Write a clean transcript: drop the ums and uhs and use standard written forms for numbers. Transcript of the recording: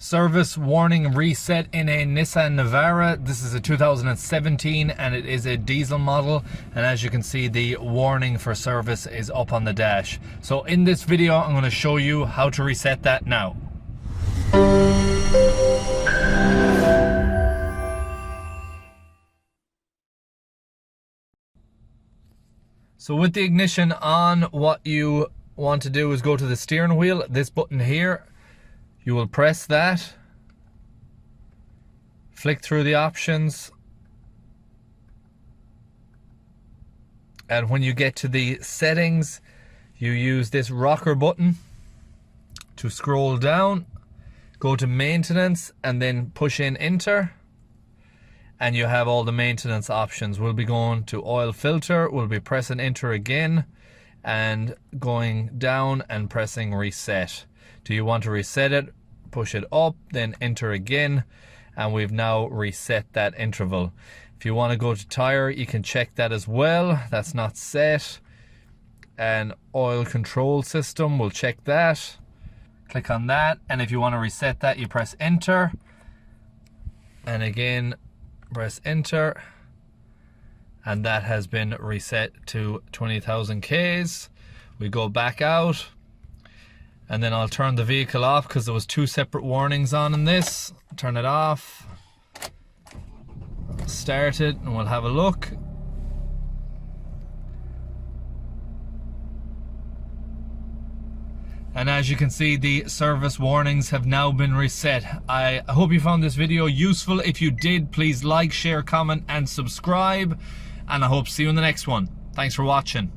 Service warning reset in a Nissan Navara. This is a 2017 and it is a diesel model, and as you can see, the warning for service is up on the dash. So in this video I'm going to show you how to reset that now. So with the ignition on, what you want to do is go to the steering wheel, this button here. You will press that, flick through the options, and when you get to the settings, you use this rocker button to scroll down, go to maintenance, and then push in enter, and you have all the maintenance options. We'll be going to oil filter, we'll be pressing enter again, and going down and pressing reset. Do you want to reset it? Push it up, then enter again, and we've now reset that interval. If you want to go to tire, you can check that as well. That's not set. And oil control system, we'll check that. Click on that, and if you want to reset that, you press enter, and again press enter, and that has been reset to 20,000 Ks. We go back out, and then I'll turn the vehicle off because there was two separate warnings on in this. Turn it off, start it, and we'll have a look. And as you can see, the service warnings have now been reset. I hope you found this video useful. If you did, please like, share, comment, and subscribe. And I hope to see you in the next one. Thanks for watching.